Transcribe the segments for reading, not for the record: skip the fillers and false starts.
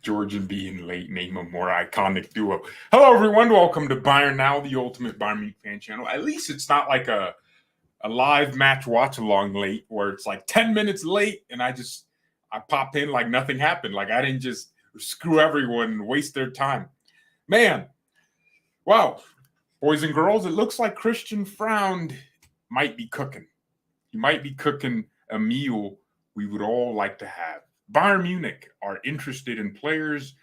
Georgian being late name a more iconic duo. Hello, everyone. Welcome to BayernNow, the ultimate Bayern Munich fan channel. At least it's not like a live match watch along late where it's like 10 minutes late and I pop in like nothing happened. Like I didn't just screw everyone and waste their time. Man, wow. Boys and girls, it looks like Christian Fround might be cooking. He might be cooking a meal we would all like to have. Bayern Munich are interested in players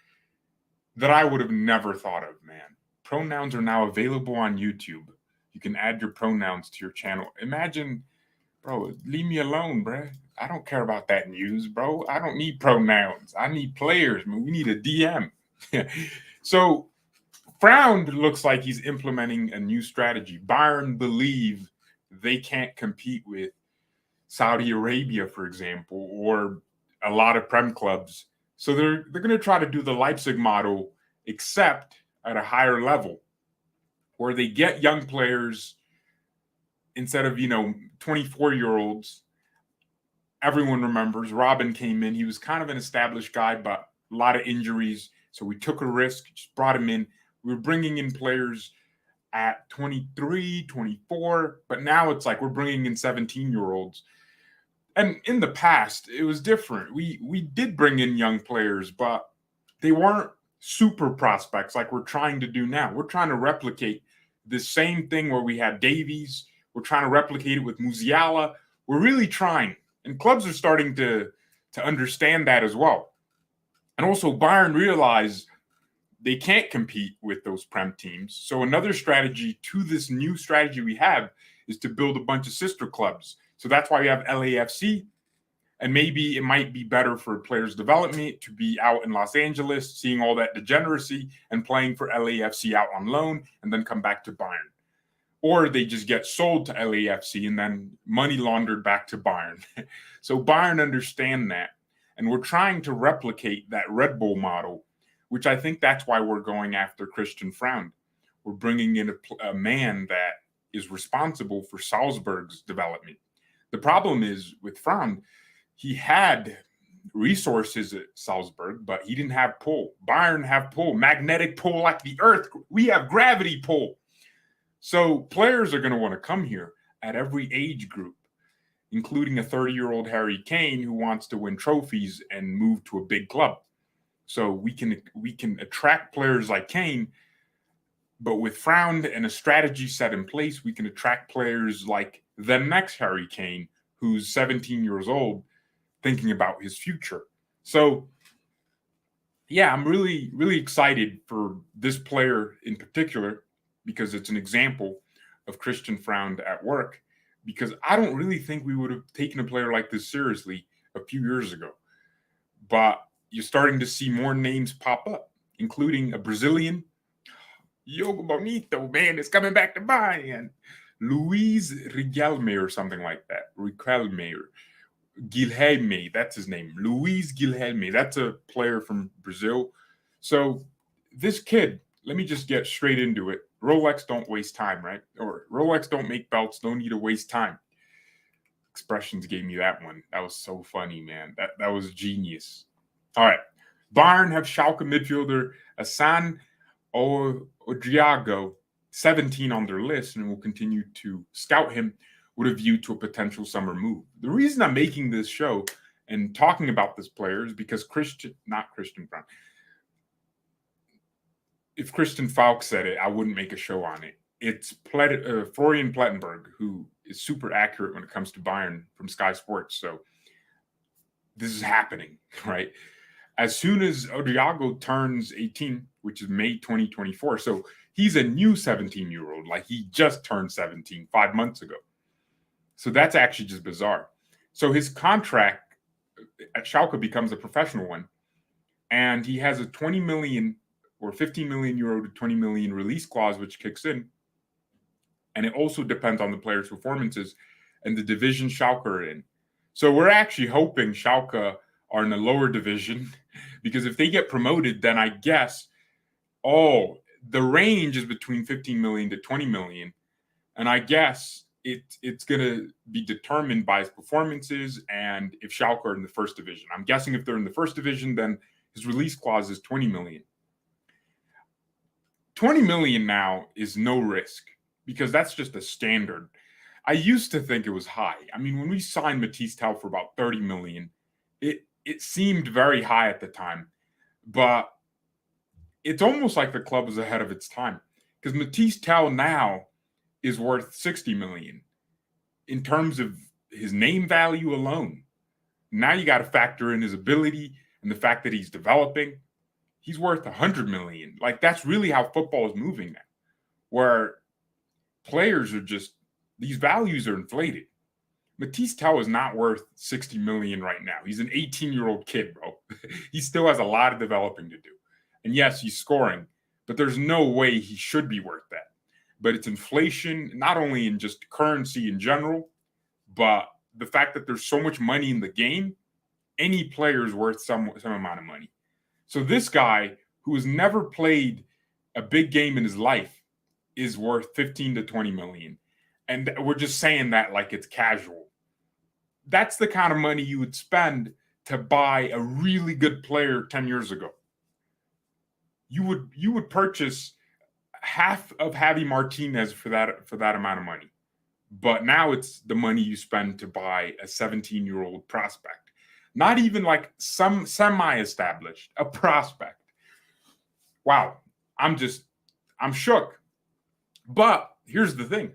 that I would have never thought of, man. Pronouns are now available on YouTube. You can add your pronouns to your channel. Imagine, bro, leave me alone, bro. I don't care about that news, bro. I don't need pronouns. I need players, man. We need a DM. So, Fround looks like he's implementing a new strategy. Bayern believe they can't compete with Saudi Arabia, for example, or a lot of Prem clubs. So they're going to try to do the Leipzig model, except at a higher level, where they get young players instead of 24-year-olds. Everyone remembers Robin came in. He was kind of an established guy, but a lot of injuries. So we took a risk, just brought him in. We were bringing in players at 23, 24, but now it's like we're bringing in 17-year-olds. And in the past, it was different. We did bring in young players, but they weren't super prospects like we're trying to do now. We're trying to replicate the same thing where we had Davies. We're trying to replicate it with Musiala. We're really trying. And clubs are starting to understand that as well. And also, Bayern realized they can't compete with those Prem teams. So another strategy to this new strategy we have is to build a bunch of sister clubs. So that's why we have LAFC. And maybe it might be better for players' development to be out in Los Angeles, seeing all that degeneracy and playing for LAFC out on loan and then come back to Bayern. Or they just get sold to LAFC and then money laundered back to Bayern. So Bayern understand that. And we're trying to replicate that Red Bull model, which I think that's why we're going after Christian Fround. We're bringing in a man that is responsible for Salzburg's development. The problem is with Fround, he had resources at Salzburg, but he didn't have pull. Bayern have pull, magnetic pull like the earth. We have gravity pull. So players are going to want to come here at every age group, including a 30-year-old Harry Kane who wants to win trophies and move to a big club. So we can attract players like Kane, but with Fround and a strategy set in place, we can attract players like the next Harry Kane, who's 17 years old, thinking about his future. So, yeah, I'm really, really excited for this player in particular because it's an example of Christian Fround at work, because I don't really think we would have taken a player like this seriously a few years ago. But you're starting to see more names pop up, including a Brazilian, Yogo Bonito, man, is coming back to Bayern. Luis Riquelme or something like that. Riquelme or Guilherme, that's his name. Luis Guilherme, that's a player from Brazil. So this kid, let me just get straight into it. Rolex don't waste time, right? Or Rolex don't make belts, don't need to waste time. Expressions gave me that one. That was so funny, man. That was genius. All right. Bayern have Schalke midfielder Assan Ouedraogo, 17 on their list, and will continue to scout him with a view to a potential summer move. The reason I'm making this show and talking about this player is because not Christian Brown. If Christian Falk said it, I wouldn't make a show on it. It's Florian Plettenberg, who is super accurate when it comes to Bayern from Sky Sports. So this is happening, right? As soon as Ouedraogo turns 18, which is May 2024, so he's a new 17-year-old, like he just turned 17 5 months ago. So that's actually just bizarre. So his contract at Schalke becomes a professional one, and he has a 20 million or 15 million euro to 20 million release clause, which kicks in. And it also depends on the player's performances and the division Schalke are in. So we're actually hoping Schalke are in a lower division, because if they get promoted, then I guess, the range is between 15 million to 20 million. And I guess it's going to be determined by his performances and if Schalke are in the first division. I'm guessing if they're in the first division, then his release clause is 20 million. 20 million now is no risk because that's just a standard. I used to think it was high. I mean, when we signed Matisse Tell for about 30 million, it seemed very high at the time. But it's almost like the club was ahead of its time because Matisse Tell now is worth 60 million in terms of his name value alone. Now you got to factor in his ability and the fact that he's developing. He's worth 100 million. Like, that's really how football is moving now, where players are just, these values are inflated. Matisse Tell is not worth 60 million right now. He's an 18-year-old kid, bro. He still has a lot of developing to do. And yes, he's scoring, but there's no way he should be worth that. But it's inflation, not only in just currency in general, but the fact that there's so much money in the game, any player is worth some amount of money. So this guy, who has never played a big game in his life, is worth 15 to 20 million. And we're just saying that like it's casual. That's the kind of money you would spend to buy a really good player 10 years ago. You would purchase half of Javi Martinez for that amount of money. But now it's the money you spend to buy a 17-year-old prospect. Not even like some semi-established, a prospect. Wow, I'm shook. But here's the thing.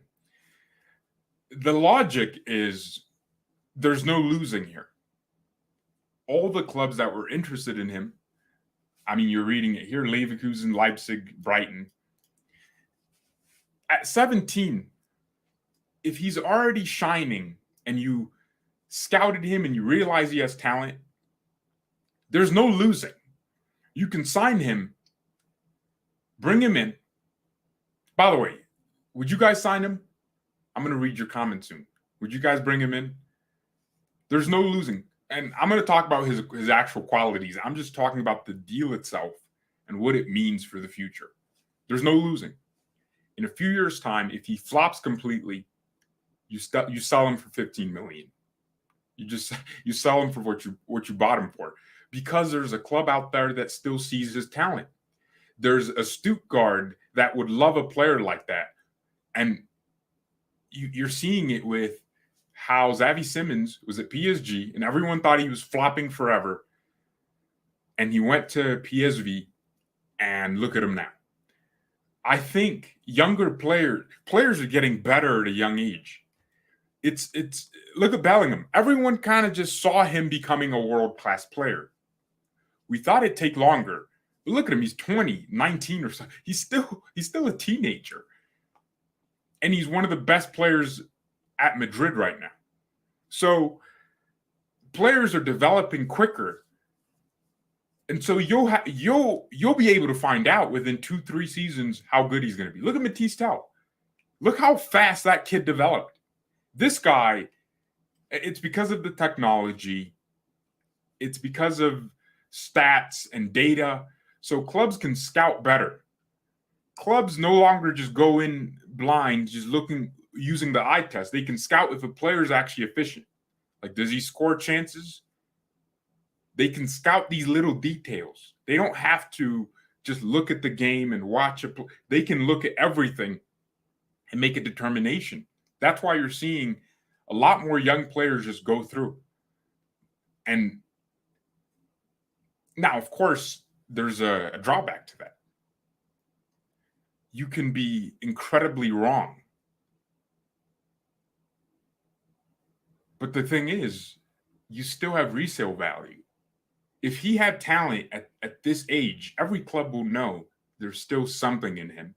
The logic is there's no losing here. All the clubs that were interested in him, I mean, you're reading it here, Leverkusen, Leipzig, Brighton. At 17, if he's already shining and you scouted him and you realize he has talent, there's no losing. You can sign him, bring him in. By the way, would you guys sign him? I'm going to read your comments soon. Would you guys bring him in? There's no losing. And I'm going to talk about his actual qualities. I'm just talking about the deal itself and what it means for the future. There's no losing. In a few years' time, if he flops completely, you sell him for 15 million. You sell him for what you bought him for, because there's a club out there that still sees his talent. There's a Stuttgart that would love a player like that, and you're seeing it with how Xavi Simons was at PSG, and everyone thought he was flopping forever, and he went to PSV, and look at him now. I think younger players are getting better at a young age. It's look at Bellingham. Everyone kind of just saw him becoming a world-class player. We thought it'd take longer. But look at him. He's 20, 19 or so. He's still a teenager. And he's one of the best players at Madrid right now. So players are developing quicker. And so you'll be able to find out within 2-3 seasons how good he's going to be. Look at Matisse Tell. Look how fast that kid developed. This guy, it's because of the technology. It's because of stats and data. So clubs can scout better. Clubs no longer just go in blind, just using the eye test. They can scout if a player is actually efficient. Like, does he score chances? They can scout these little details. They don't have to just look at the game and watch it. They can look at everything and make a determination. That's why you're seeing a lot more young players just go through. And now, of course, there's a drawback to that. You can be incredibly wrong. But the thing is, you still have resale value. If he had talent at this age, every club will know there's still something in him.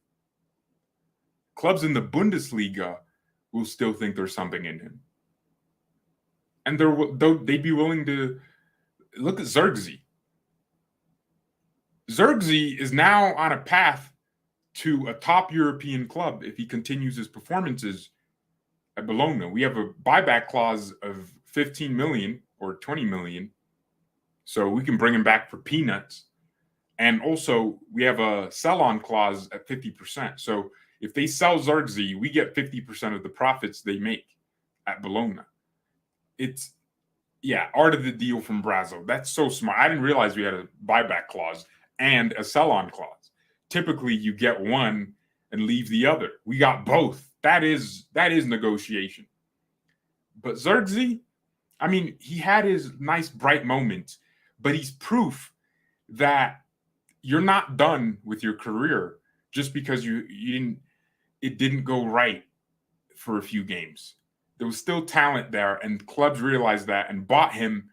Clubs in the Bundesliga will still think there's something in him. And they'd be willing to look at Zirkzee. Zirkzee is now on a path to a top European club if he continues his performances at Bologna. We have a buyback clause of 15 million or 20 million. So we can bring him back for peanuts. And also, we have a sell-on clause at 50%. So If they sell Zirkzee, we get 50% of the profits they make at Bologna. It's, art of the deal from Brazzo. That's so smart. I didn't realize we had a buyback clause and a sell-on clause. Typically, you get one and leave the other. We got both. That is negotiation. But Zirkzee, I mean, he had his nice bright moments, but he's proof that you're not done with your career just because it didn't go right for a few games. There was still talent there, and clubs realized that and bought him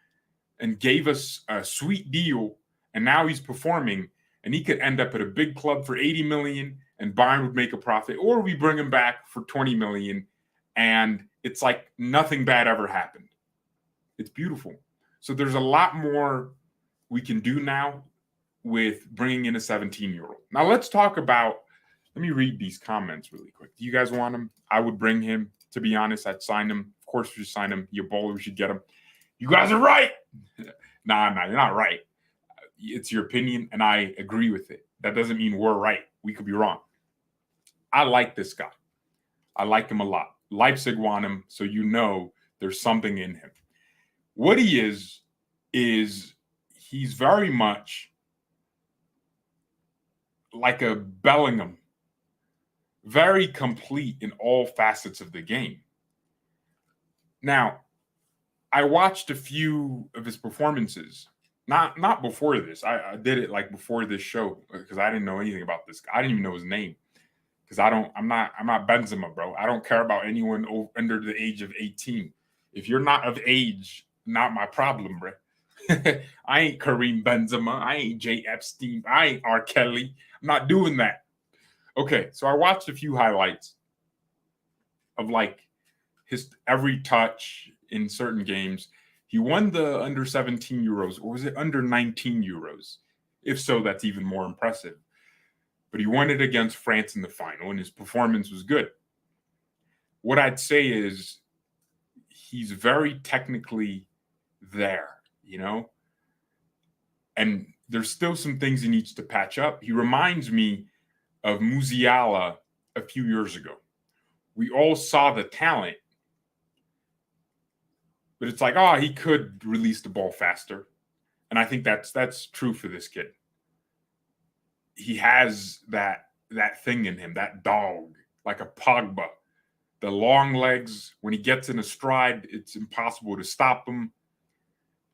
and gave us a sweet deal, and now he's performing, and he could end up at a big club for 80 million and Bayern would make a profit, or we bring him back for 20 million and it's like nothing bad ever happened. It's beautiful. So there's a lot more we can do now with bringing in a 17-year-old. Now let's talk about, let me read these comments really quick. Do you guys want him? I would bring him. To be honest, I'd sign him. Of course, we should sign him. You baller, we should get him. You guys are right. Nah, you're not right. It's your opinion, and I agree with it. That doesn't mean we're right. We could be wrong. I like this guy. I like him a lot. Leipzig want him, so you know there's something in him. What he is he's very much like a Bellingham. Very complete in all facets of the game. Now, I watched a few of his performances. Not before this. I did it like before this show because I didn't know anything about this guy. I didn't even know his name because I'm not Benzema, bro. I don't care about anyone under the age of 18. If you're not of age, not my problem, bro. I ain't Kareem Benzema. I ain't Jay Epstein. I ain't R. Kelly. I'm not doing that. Okay, so I watched a few highlights of like his every touch in certain games. He won the under 17 Euros, or was it under 19 Euros? If so, that's even more impressive. But he won it against France in the final, and his performance was good. What I'd say is he's very technically there, you know? And there's still some things he needs to patch up. He reminds me of Musiala a few years ago. We all saw the talent, but it's like, he could release the ball faster. And I think that's true for this kid. He has that thing in him, that dog, like a Pogba. The long legs, when he gets in a stride, it's impossible to stop him.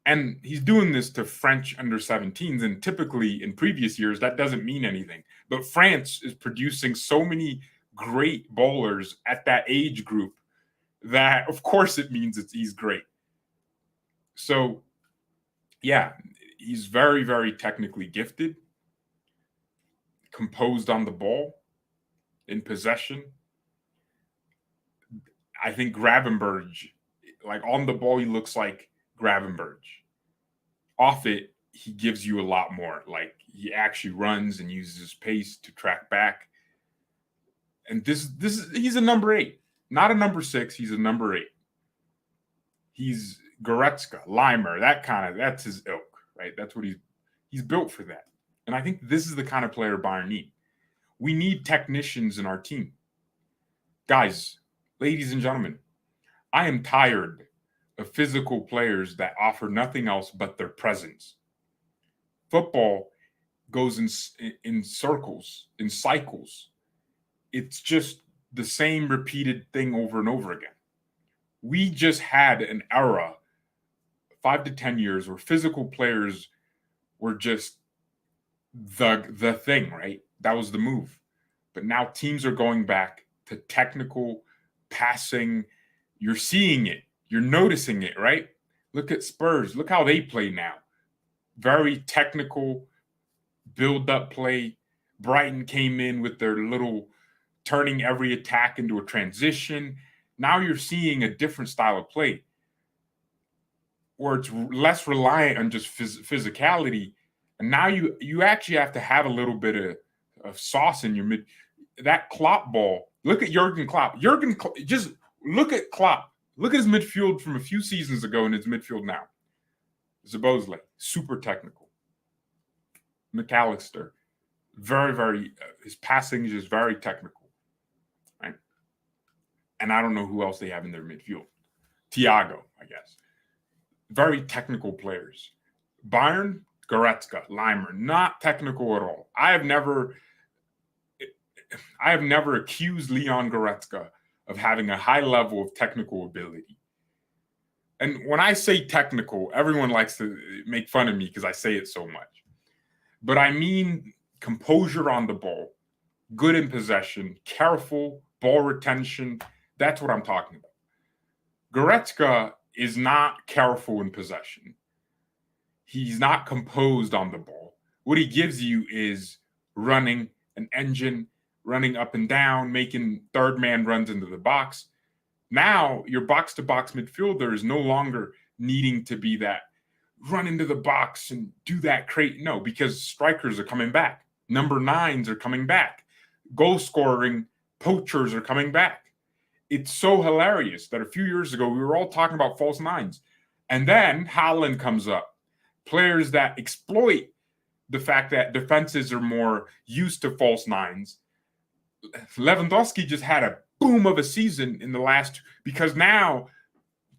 And he's doing this to French under 17s. And typically in previous years, that doesn't mean anything. But France is producing so many great bowlers at that age group that, of course, it means he's great. So, yeah, he's very, very technically gifted, composed on the ball, in possession. I think Gravenberch, like on the ball, he looks like Gravenberch. Off it, he gives you a lot more. Like he actually runs and uses his pace to track back. And he's a number 8, not a number 6. He's a number 8. He's Goretzka, Limer, that's his ilk, right? That's what he's built for that. And I think this is the kind of player Bayern need. We need technicians in our team. Guys, ladies and gentlemen, I am tired of physical players that offer nothing else but their presence. Football goes in circles, in cycles. It's just the same repeated thing over and over again. We just had an era, 5 to 10 years, where physical players were just the thing, right? That was the move. But now teams are going back to technical passing. You're seeing it. You're noticing it, right? Look at Spurs. Look how they play now. Very technical, build-up play. Brighton came in with their little turning every attack into a transition. Now you're seeing a different style of play where it's less reliant on just physicality. And now you actually have to have a little bit of sauce in your mid. That Klopp ball. Look at Jurgen Klopp. Just look at Klopp. Look at his midfield from a few seasons ago and his midfield now. Zabozlai, super technical. McAllister, very, very, his passing is just very technical. And I don't know who else they have in their midfield. Thiago, I guess. Very technical players. Bayern, Goretzka, Leimer, not technical at all. I have never accused Leon Goretzka of having a high level of technical ability. And when I say technical, everyone likes to make fun of me because I say it so much. But I mean composure on the ball, good in possession, careful, ball retention. That's what I'm talking about. Goretzka is not careful in possession. He's not composed on the ball. What he gives you is running, an engine, running up and down, making third man runs into the box. Now your box-to-box midfielder is no longer needing to be that run into the box and do that crate. No, because strikers are coming back. Number 9s are coming back. Goal-scoring poachers are coming back. It's so hilarious that a few years ago we were all talking about false nines. And then Haaland comes up. Players that exploit the fact that defenses are more used to false nines. Lewandowski just had a boom of a season in the last, because now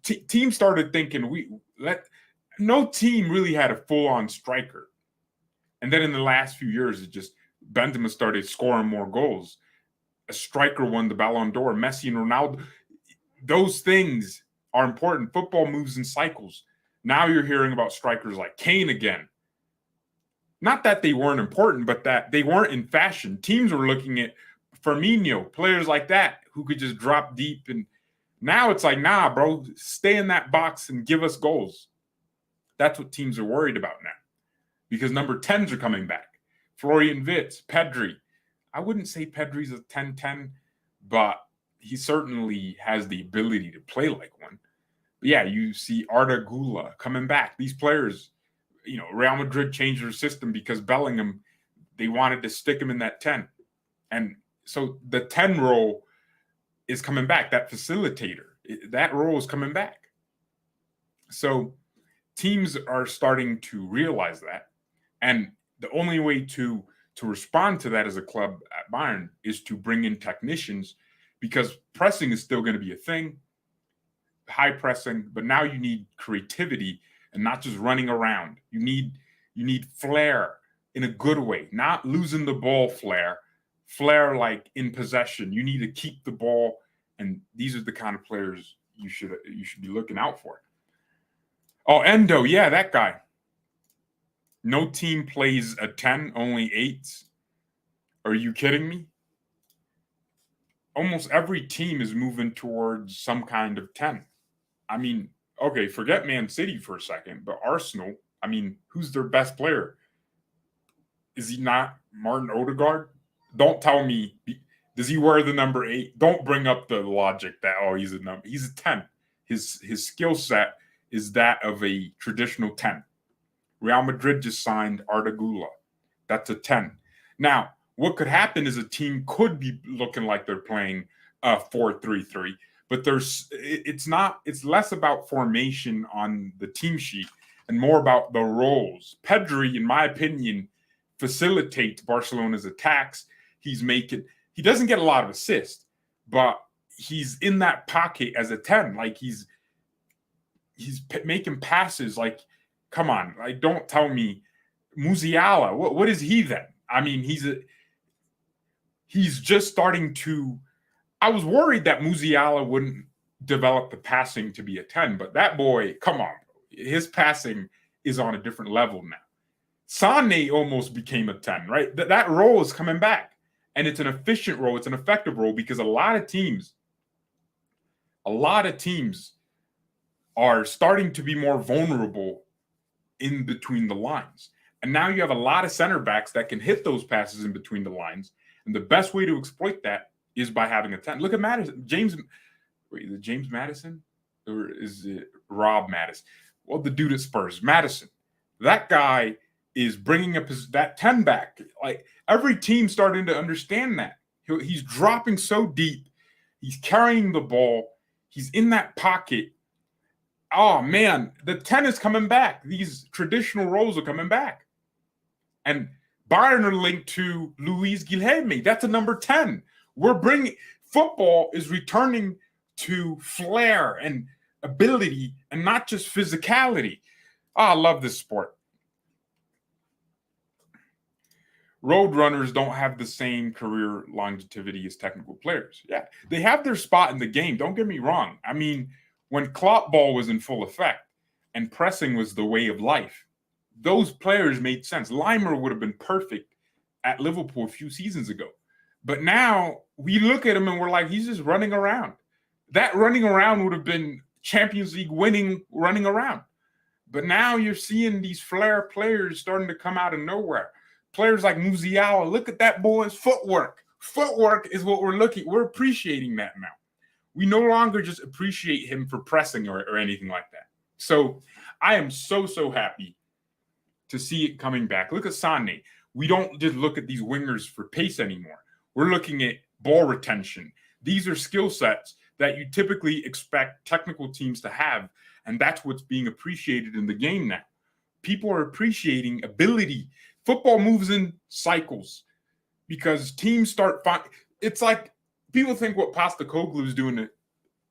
teams started thinking no team really had a full-on striker. And then in the last few years, it just Benzema started scoring more goals. A striker won the Ballon d'Or. Messi and Ronaldo. Those things are important. Football moves in cycles. Now you're hearing about strikers like Kane again. Not that they weren't important, but that they weren't in fashion. Teams were looking at Firmino, players like that who could just drop deep. And now it's like, nah, bro, stay in that box and give us goals. That's what teams are worried about now, because number 10s are coming back. Florian Wirtz, Pedri. I wouldn't say Pedri's a 10-10, but he certainly has the ability to play like one. But yeah, you see Arda Güler coming back. These players, Real Madrid changed their system because Bellingham, they wanted to stick him in that 10. And so the 10 role is coming back, that facilitator. That role is coming back. So teams are starting to realize that. And the only way to respond to that as a club at Bayern is to bring in technicians, because pressing is still going to be a thing, high pressing, but now you need creativity and not just running around. You need flair in a good way, not losing the ball flair like in possession. You need to keep the ball, and these are the kind of players you should be looking out for. Oh, Endo, yeah, that guy. No team plays a 10, only 8s. Are you kidding me? Almost every team is moving towards some kind of 10. I mean, okay, forget Man City for a second, but Arsenal, I mean, who's their best player? Is he not Martin Odegaard? Don't tell me, does he wear the number 8? Don't bring up the logic that, he's a number. He's a 10. His skill set is that of a traditional 10. Real Madrid just signed Arda Güler. That's a 10. Now, what could happen is a team could be looking like they're playing a 4-3-3, but it's less about formation on the team sheet and more about the roles. Pedri, in my opinion, facilitates Barcelona's attacks. He doesn't get a lot of assists, but he's in that pocket as a 10. Like he's making passes. Like, come on, like, don't tell me Musiala. What is he then? I mean, he's just starting to. I was worried that Musiala wouldn't develop the passing to be a 10, but that boy, come on, his passing is on a different level now. Sané almost became a 10, right? That role is coming back, and it's an efficient role. It's an effective role, because a lot of teams are starting to be more vulnerable in between the lines. And now you have a lot of center backs that can hit those passes in between the lines. And the best way to exploit that is by having a 10. Look at Madison. Is it James Madison? Or is it Rob Madison? Well, the dude at Spurs. Madison. That guy is bringing up that 10 back. Like, every team starting to understand that. He's dropping so deep. He's carrying the ball. He's in that pocket. Oh, man, the 10 is coming back. These traditional roles are coming back. And Bayern are linked to Luis Guilherme. That's a number 10. Football is returning to flair and ability and not just physicality. Oh, I love this sport. Road runners don't have the same career longevity as technical players. Yeah, they have their spot in the game. Don't get me wrong. I mean, when clock ball was in full effect and pressing was the way of life, those players made sense. Limer would have been perfect at Liverpool a few seasons ago. But now we look at him and we're like, he's just running around. That running around would have been Champions League winning running around. But now you're seeing these flair players starting to come out of nowhere. Players like Musiala, look at that boy's footwork. Footwork is what we're appreciating that now. We no longer just appreciate him for pressing or anything like that. So I am so happy to see it coming back. Look at Sané. We don't just look at these wingers for pace anymore. We're looking at ball retention. These are skill sets that you typically expect technical teams to have, and that's what's being appreciated in the game now. People are appreciating ability. Football moves in cycles because teams start it's like people think what Postecoglou is doing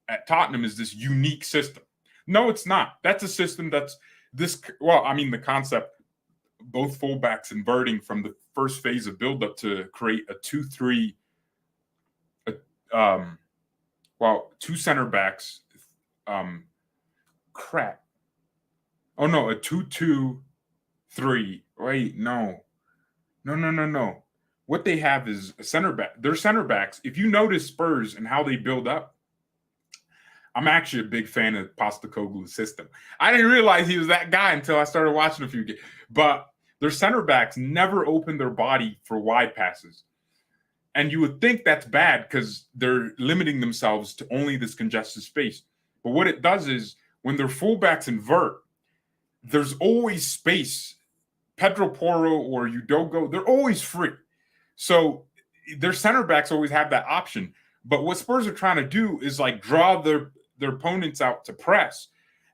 at Tottenham is this unique system. No, it's not. That's a system that's the concept, both fullbacks inverting from the first phase of buildup to create a 2-3, two center backs, a 2-2-3. Wait, no. What they have is a center back. Their center backs, if you notice Spurs and how they build up, I'm actually a big fan of Postecoglou's system. I didn't realize he was that guy until I started watching a few games. But their center backs never open their body for wide passes. And you would think that's bad because they're limiting themselves to only this congested space. But what it does is when their fullbacks invert, there's always space. Pedro Porro or Udogo, they're always free. So their center backs always have that option. But what Spurs are trying to do is like draw their opponents out to press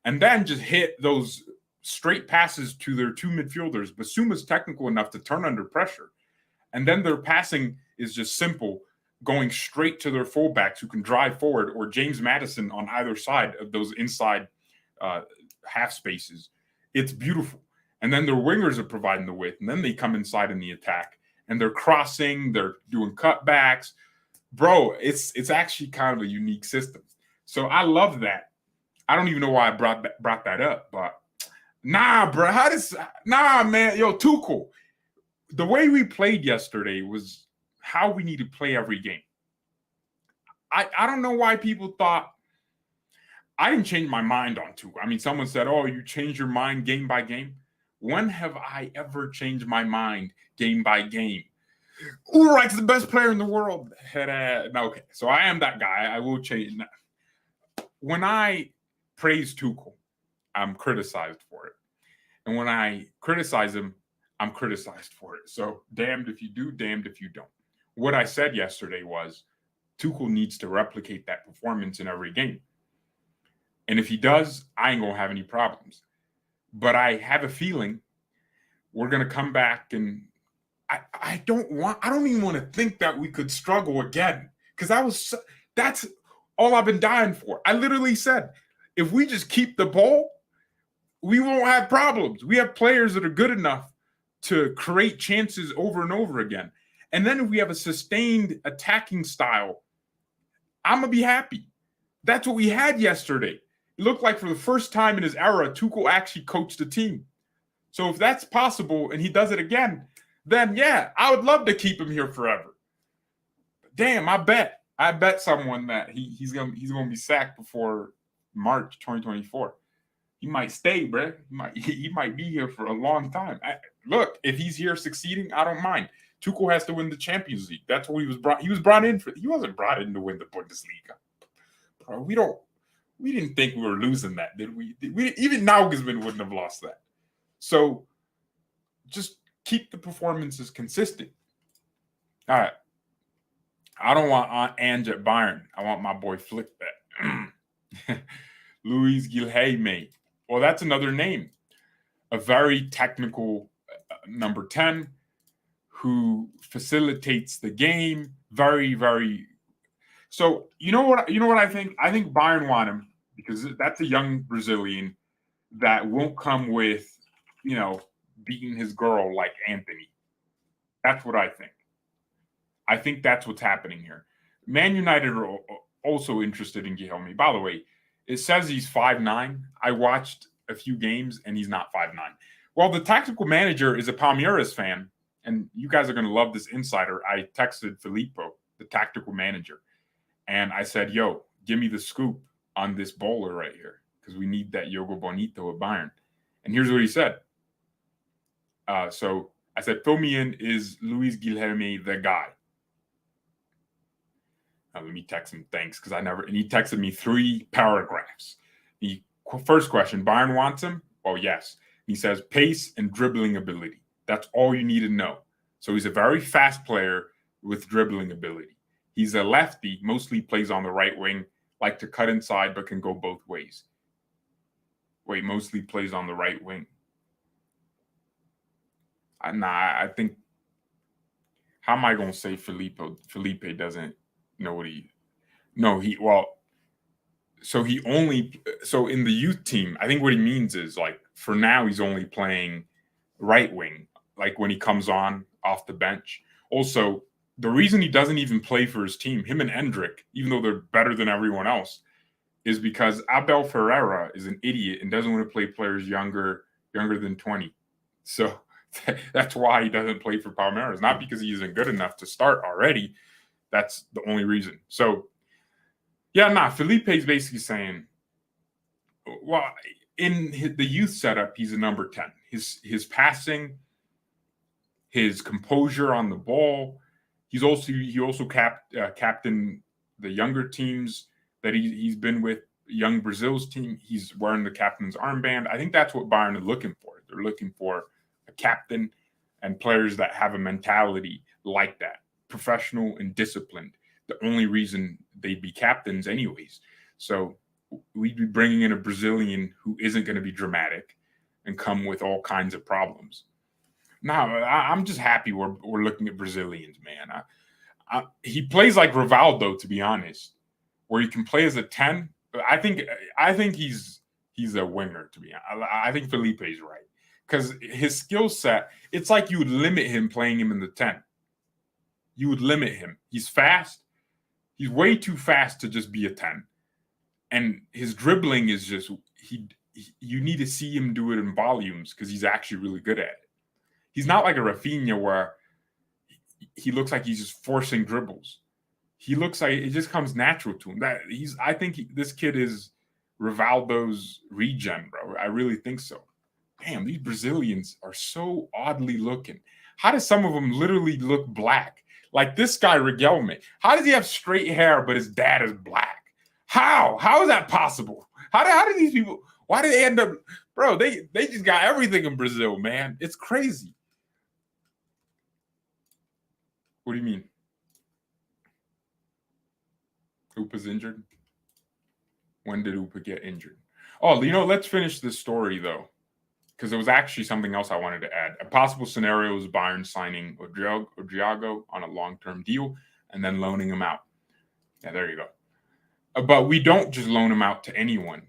and then just hit those straight passes to their two midfielders. Basuma's technical enough to turn under pressure. And then their passing is just simple, going straight to their fullbacks who can drive forward, or James Maddison on either side of those inside half spaces. It's beautiful. And then their wingers are providing the width, and then they come inside in the attack, and they're crossing, they're doing cutbacks. Bro, it's actually kind of a unique system. So I love that. I don't even know why I brought that up, but bro. Man. Yo, Tuchel. The way we played yesterday was how we need to play every game. I don't know why people thought I didn't change my mind on Tuchel. I mean, someone said, "Oh, you change your mind game by game." When have I ever changed my mind game by game? Ulreich's the best player in the world. Okay, so I am that guy. I will change. When I praise Tuchel, I'm criticized for it. And when I criticize him, I'm criticized for it. So damned if you do, damned if you don't. What I said yesterday was Tuchel needs to replicate that performance in every game. And if he does, I ain't going to have any problems. But I have a feeling we're going to come back, and I don't even want to think that we could struggle again, because that's all I've been dying for. I literally said, if we just keep the ball, we won't have problems. We have players that are good enough to create chances over and over again. And then if we have a sustained attacking style, I'm going to be happy. That's what we had yesterday. It looked like for the first time in his era, Tuchel actually coached a team. So if that's possible and he does it again, then yeah, I would love to keep him here forever. Damn, I bet someone that he's gonna be sacked before March 2024. He might stay, bro. He might be here for a long time. Look, if he's here succeeding, I don't mind. Tuchel has to win the Champions League. That's what he was brought. He was brought in for. He wasn't brought in to win the Bundesliga. Bro, we didn't think we were losing that, did we? Even Nagelsmann wouldn't have lost that. So just keep the performances consistent. All right. I don't want Aunt Ange at Bayern. I want my boy Flick back. Luis Guilherme. Well, that's another name. A very technical number 10 who facilitates the game. Very, very. So you know what? You know what I think? I think Bayern want him because that's a young Brazilian that won't come with, you know, beating his girl like Anthony. That's what I think. I think that's what's happening here. Man United are also interested in Guilherme. By the way, it says he's 5'9". I watched a few games and he's not 5'9". Well, the tactical manager is a Palmeiras fan, and you guys are going to love this insider. I texted Filippo, the tactical manager, and I said, yo, give me the scoop on this bowler right here because we need that Yogo Bonito at Bayern. And here's what he said. So I said, fill me in, is Luis Guilherme the guy? Let me text him thanks because and he texted me 3 paragraphs. The first question, Bayern wants him? Oh, yes. He says pace and dribbling ability. That's all you need to know. So he's a very fast player with dribbling ability. He's a lefty, mostly plays on the right wing, like to cut inside, but can go both ways. Wait, mostly plays on the right wing. I think, how am I going to say Felipe doesn't know what so in the youth team, I think what he means is like for now he's only playing right wing, like when he comes on off the bench. Also, the reason he doesn't even play for his team, him and Endrick, even though they're better than everyone else, is because Abel Ferreira is an idiot and doesn't want to play players younger than 20. So that's why he doesn't play for Palmeiras, not because he isn't good enough to start already. That's the only reason. So, Felipe's basically saying, well, in the youth setup, he's a number 10. His passing, his composure on the ball. He also captained the younger teams that he's been with. Young Brazil's team. He's wearing the captain's armband. I think that's what Bayern are looking for. They're looking for a captain and players that have a mentality like that. Professional and disciplined. The only reason they'd be captains anyways. So we'd be bringing in a Brazilian who isn't going to be dramatic and come with all kinds of problems. Now, I'm just happy we're looking at Brazilians, man. He plays like Rivaldo, to be honest, where he can play as a 10. I think he's a winger, to be honest. I think Felipe's right because his skill set, it's like you would limit him playing him in the 10. You would limit him. He's fast. He's way too fast to just be a 10. And his dribbling is just, you need to see him do it in volumes because he's actually really good at it. He's not like a Rafinha where he looks like he's just forcing dribbles. He looks like it just comes natural to him. I think this kid is Rivaldo's regen, bro. I really think so. Damn, these Brazilians are so oddly looking. How does some of them literally look black? Like this guy, Riquelme. How does he have straight hair, but his dad is black? How? How is that possible? How do these people, why do they end up, bro, they just got everything in Brazil, man. It's crazy. What do you mean? Upa's injured? When did Upa get injured? Oh, let's finish this story, though, because there was actually something else I wanted to add. A possible scenario is Bayern signing Ouedraogo on a long-term deal and then loaning him out. Yeah, there you go. But we don't just loan him out to anyone.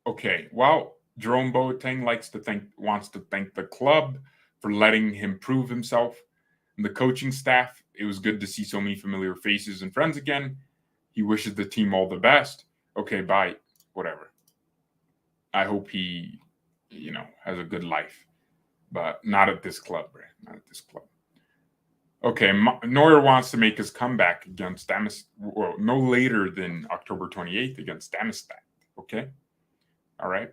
Okay, well, Jerome Boateng wants to thank the club for letting him prove himself. And the coaching staff, it was good to see so many familiar faces and friends again. He wishes the team all the best. Okay, bye. Whatever. I hope he, has a good life. But not at this club, right? Not at this club. Okay, Neuer wants to make his comeback against Darmstadt, no later than October 28th against Darmstadt. Okay? All right.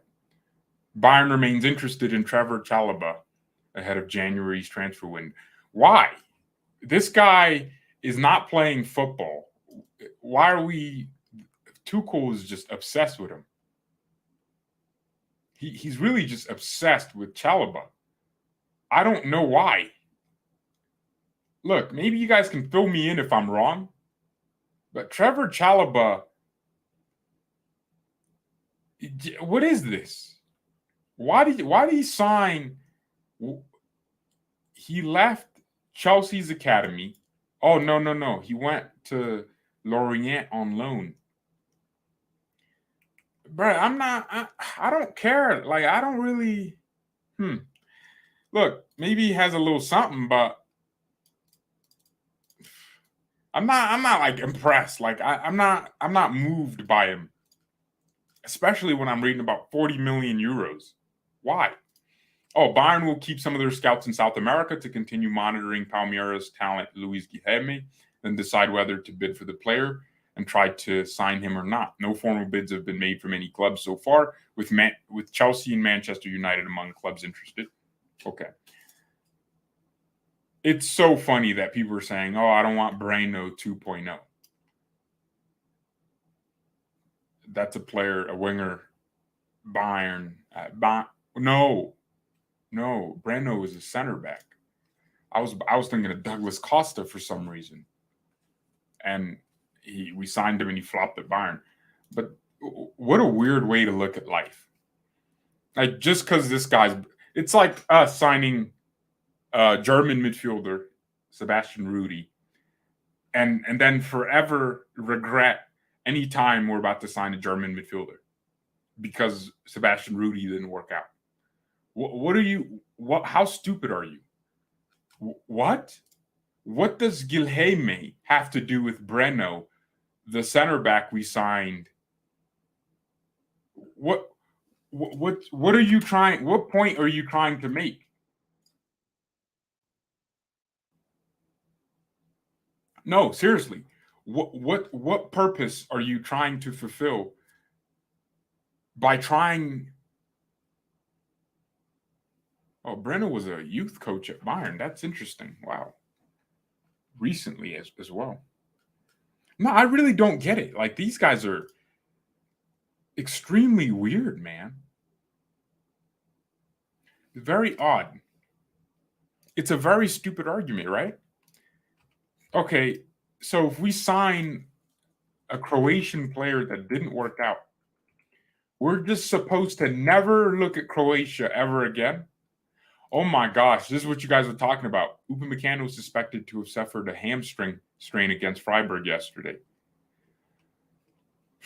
Bayern remains interested in Trevor Chalobah ahead of January's transfer window. Why? This guy is not playing football. Why are we? Tuchel is just obsessed with him. He's really just obsessed with Chalobah. I don't know why. Look, maybe you guys can fill me in if I'm wrong, but Trevor Chalobah, what is this? Why did he sign? He left Chelsea's academy Oh, no. He went to Lorient on loan. Bro, I don't care. Like, I don't really. Look, maybe he has a little something, but I'm not like impressed. Like, I'm not moved by him, especially when I'm reading about 40 million euros. Why? Oh, Bayern will keep some of their scouts in South America to continue monitoring Palmeiras talent Luis Guilherme, then decide whether to bid for the player and try to sign him or not. No formal bids have been made from any clubs so far, with Chelsea and Manchester United among clubs interested. Okay. It's so funny that people are saying, "Oh, I don't want BayernNow 2.0." That's a player, a winger, Bayern. No, BayernNow is a center back. I was thinking of Douglas Costa for some reason, and we signed him and he flopped at Bayern. But what a weird way to look at life. Like, just because this guy's, it's like us signing German midfielder Sebastian Rudy, and then forever regret any time we're about to sign a German midfielder because Sebastian Rudy didn't work out. What are you? What? How stupid are you? What? What does Guilherme have to do with Breno, the center back we signed? What are you trying? What point are you trying to make? No, seriously. What purpose are you trying to fulfill by trying? Oh, Breno was a youth coach at Bayern. That's interesting. Wow. Recently as well. No, I really don't get it. Like, these guys are extremely weird, man. Very odd. It's a very stupid argument, right? Okay, so if we sign a Croatian player that didn't work out, we're just supposed to never look at Croatia ever again. Oh my gosh, this is what you guys were talking about. Upamecano was suspected to have suffered a hamstring strain against Freiburg yesterday.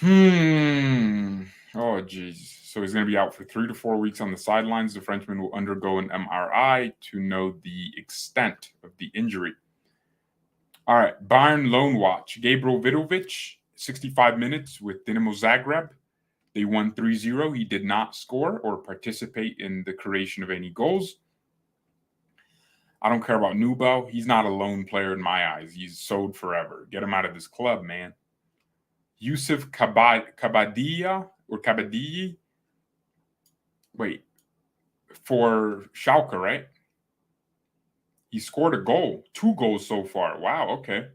Oh, geez. So he's going to be out for 3 to 4 weeks on the sidelines. The Frenchman will undergo an MRI to know the extent of the injury. All right, Bayern loan watch. Gabriel Vidovic, 65 minutes with Dinamo Zagreb. They won 3-0. He did not score or participate in the creation of any goals. I don't care about Nubo. He's not a lone player in my eyes. He's sold forever. Get him out of this club, man. Yusuf Kabadia or Kabadii. Wait, for Schalke, right? He scored a goal, 2 goals so far. Wow, okay.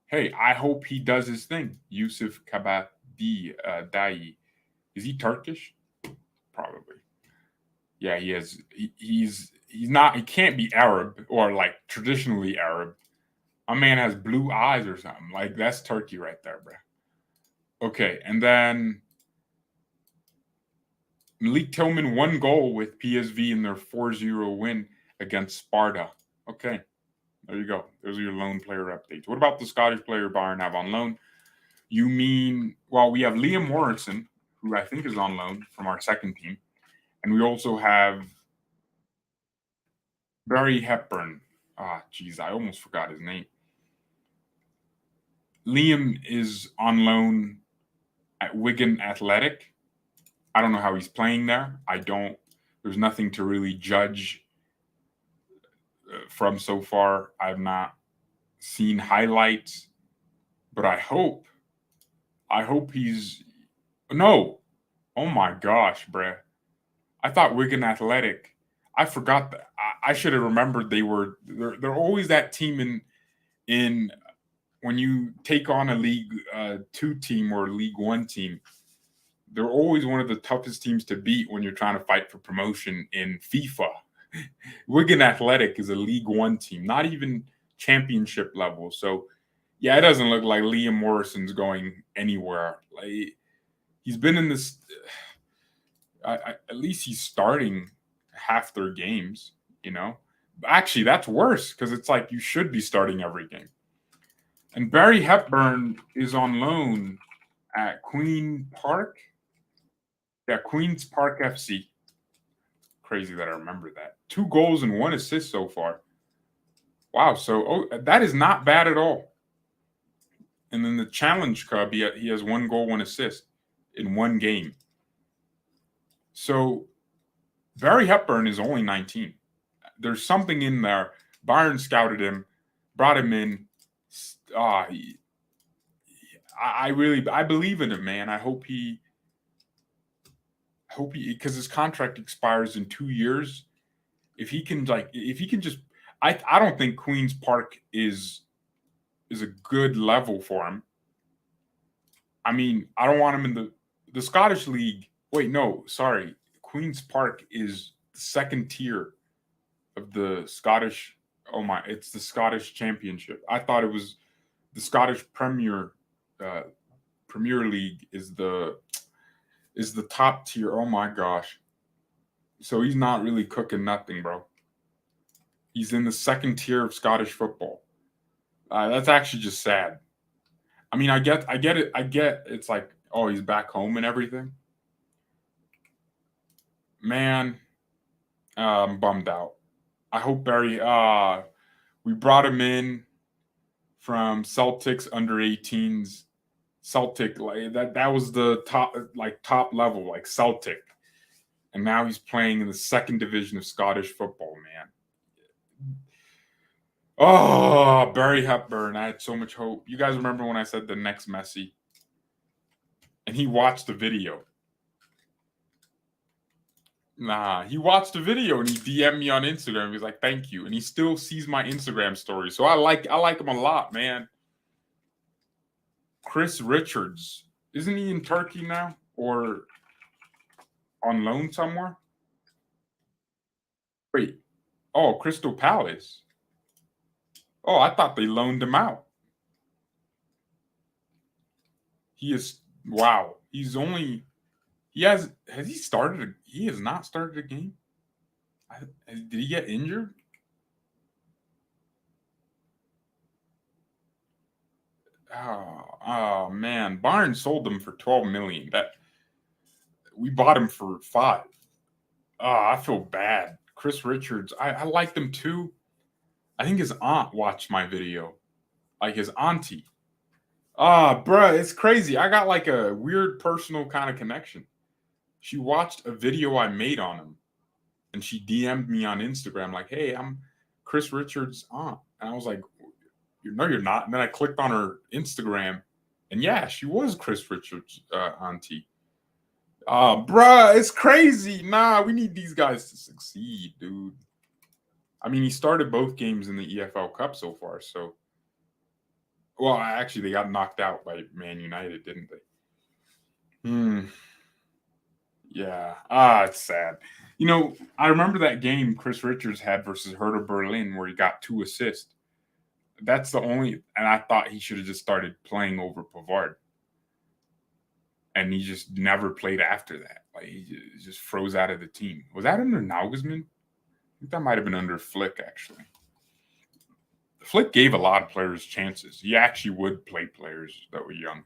Hey, I hope he does his thing. Yusuf Kabadii. Is he Turkish? Probably. Yeah, he is. He's not. He can't be Arab or like traditionally Arab. A man has blue eyes or something. Like, that's Turkey right there, bro. Okay, and then Malik Tillman 1 goal with PSV in their 4-0 win against Sparta. Okay, there you go. Those are your loan player updates. What about the Scottish player Bayern have on loan? You mean, well, we have Liam Morrison, who I think is on loan from our second team. And we also have Barry Hepburn. Geez, I almost forgot his name. Liam is on loan at Wigan Athletic. I don't know how he's playing there. There's nothing to really judge from so far. I've not seen highlights, but I hope he's, no. Oh my gosh, bruh. I thought Wigan Athletic, I forgot that. I should have remembered they're always that team in when you take on a League 2 team or a League 1 team. They're always one of the toughest teams to beat when you're trying to fight for promotion in FIFA. Wigan Athletic is a League 1 team, not even championship level. So, yeah, it doesn't look like Liam Morrison's going anywhere. Like, he's been in this. At least he's starting half their games, you know. Actually, that's worse because it's like you should be starting every game. And Barry Hepburn is on loan at Queen Park. Yeah, Queens Park FC. Crazy that I remember that. 2 goals and 1 assist so far. Wow, so that is not bad at all. And then the Challenge Cup, he has 1 goal, 1 assist in 1 game. So Barry Hepburn is only 19. There's something in there. Bayern scouted him, brought him in. I believe in him, man. I hope he because his contract expires in 2 years. If he can just, I don't think Queens Park is a good level for him. I mean, I don't want him in the Scottish League. Wait, no, sorry. Queens Park is the second tier of the Scottish. Oh my, it's the Scottish Championship. I thought it was the Scottish Premier League is the top tier. Oh my gosh. So he's not really cooking nothing, bro. He's in the second tier of Scottish football. That's actually just sad. I mean, I get it. I get it's like, oh, he's back home and everything. Man, I'm bummed out. I hope Barry. We brought him in from Celtics under 18s. Celtic, like that was the top level, like Celtic. And now he's playing in the second division of Scottish football, man. Oh, Barry Hepburn. I had so much hope. You guys remember when I said the next Messi? And he watched the video. Nah, he watched the video and he DM'd me on Instagram. He's like, "Thank you." And he still sees my Instagram story. So I like him a lot, man. Chris Richards. Isn't he in Turkey now? Or on loan somewhere? Wait. Oh, Crystal Palace. Oh, I thought they loaned him out. He is wow. He's only has he started? He has not started a game. Did he get injured? Oh man, Bayern sold him for 12 million. That we bought him for 5. Oh, I feel bad. Chris Richards, I liked him too. I think his aunt watched my video, like his auntie. Bruh, it's crazy. I got like a weird personal kind of connection. She watched a video I made on him, and she DM'd me on Instagram like, "Hey, I'm Chris Richards' aunt," and I was like, "No, you're not." And then I clicked on her Instagram, and yeah, she was Chris Richards' auntie. Bruh, it's crazy. Nah, we need these guys to succeed, dude. I mean, he started both games in the EFL Cup so far, so. Well, actually, they got knocked out by Man United, didn't they? Yeah. It's sad. You know, I remember that game Chris Richards had versus Hertha Berlin where he got 2 assists. That's the only, and I thought he should have just started playing over Pavard. And he just never played after that. Like he just froze out of the team. Was that under Nagelsmann? I think that might have been under Flick, actually. Flick gave a lot of players chances. He actually would play players that were young.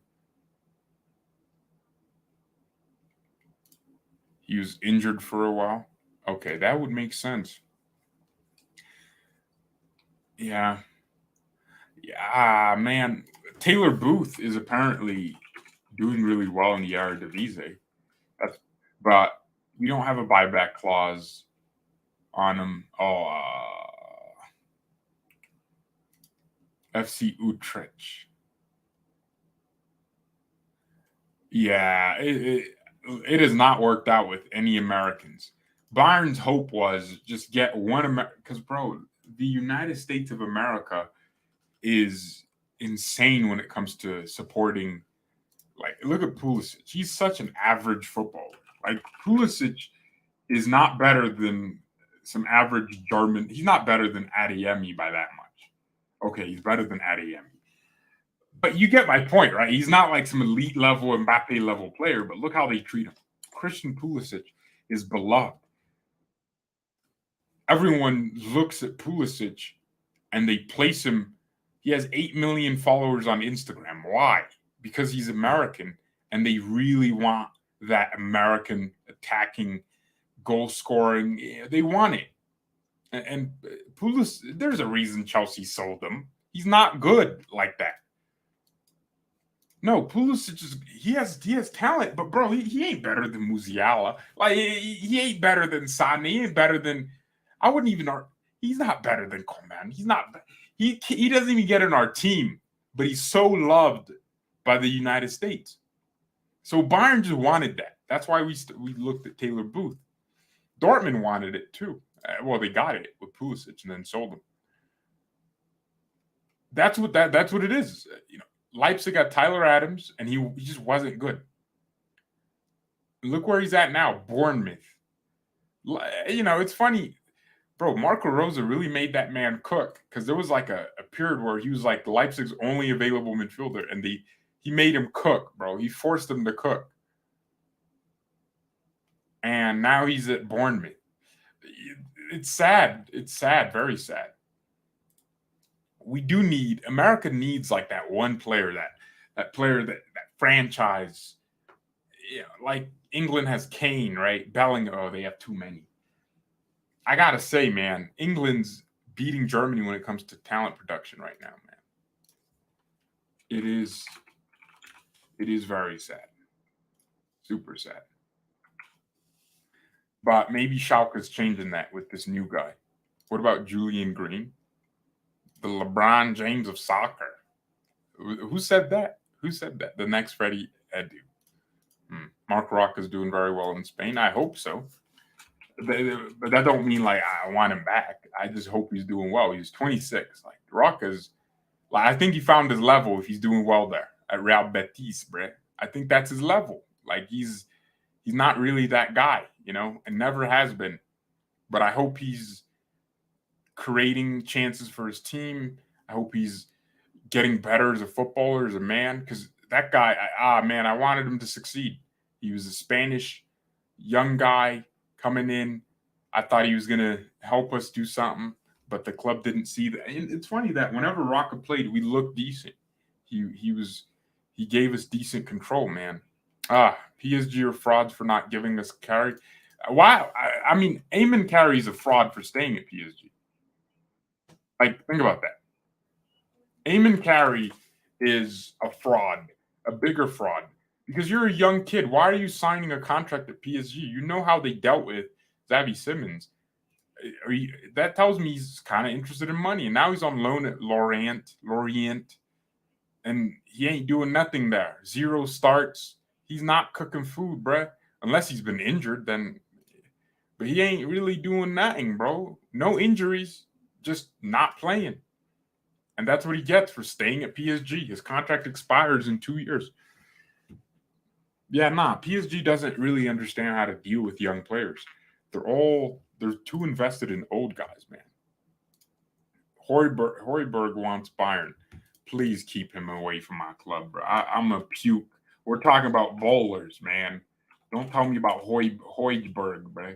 He was injured for a while. Okay, that would make sense. Yeah. Yeah, man. Taylor Booth is apparently doing really well in the Eredivisie. But we don't have a buyback clause on him. FC Utrecht. Yeah, it has not worked out with any Americans. Bayern's hope was just get one because, bro, the United States of America is insane when it comes to supporting. Like, look at Pulisic. He's such an average footballer. Like, Pulisic is not better than some average German. He's not better than Adeyemi by that much. Okay, he's better than Adeyemi. But you get my point, right? He's not like some elite level, Mbappe level player, but look how they treat him. Christian Pulisic is beloved. everyone looks at Pulisic and they place him. He has 8 million followers on Instagram. Why? Because he's American and they really want that American attacking, goal scoring. They want it. And Pulisic, there's a reason Chelsea sold him. He's not good like that. No, Pulisic he has talent, but bro, he ain't better than Musiala. Like he ain't better than Sané. He ain't better than I wouldn't even. He's not better than Coman. He's not. He doesn't even get in our team, but he's so loved by the United States. So Bayern just wanted that. That's why we looked at Taylor Booth. Dortmund wanted it too. Well, they got it with Pulisic and then sold him. That's what it is. You know, Leipzig got Tyler Adams, and he just wasn't good. Look where he's at now, Bournemouth. You know, it's funny, bro. Marco Rose really made that man cook because there was like a period where he was like Leipzig's only available midfielder, and he made him cook, bro. He forced him to cook. And now he's at Bournemouth. It's sad. It's sad, very sad. America needs like that one player, that franchise. You know, like England has Kane, right? Bellingham. Oh, they have too many. I gotta say, man, England's beating Germany when it comes to talent production right now, man. It is very sad. Super sad. But maybe Schalke's changing that with this new guy. What about Julian Green? The LeBron James of soccer. Who said that? Who said that? The next Freddie Edu. Mark Rock is doing very well in Spain. I hope so. But that don't mean like I want him back. I just hope he's doing well. He's 26. Like Rock is, like I think he found his level if he's doing well there at Real Betis, bro. I think that's his level. Like he's not really that guy, you know, and never has been. But I hope he's creating chances for his team. I hope he's getting better as a footballer, as a man, because that guy, man, I wanted him to succeed. He was a Spanish young guy coming in. I thought he was going to help us do something, but the club didn't see that. And it's funny that whenever Rocca played, we looked decent. He gave us decent control, man. PSG are frauds for not giving us Carey. Wow. I mean, Eamon Carey is a fraud for staying at PSG. Like, think about that. Eamon Carey is a fraud, a bigger fraud, because you're a young kid. Why are you signing a contract at PSG? You know how they dealt with Xavi Simons. That tells me he's kind of interested in money. And now he's on loan at Lorient, and he ain't doing nothing there. 0 starts. He's not cooking food, bruh. Unless he's been injured, then. But he ain't really doing nothing, bro. No injuries, just not playing. And that's what he gets for staying at PSG. His contract expires in 2 years. Yeah, PSG doesn't really understand how to deal with young players. They're too invested in old guys, man. Højbjerg wants Bayern. Please keep him away from my club, bro. I'm a puke. We're talking about bowlers, man. Don't tell me about Højbjerg, bro.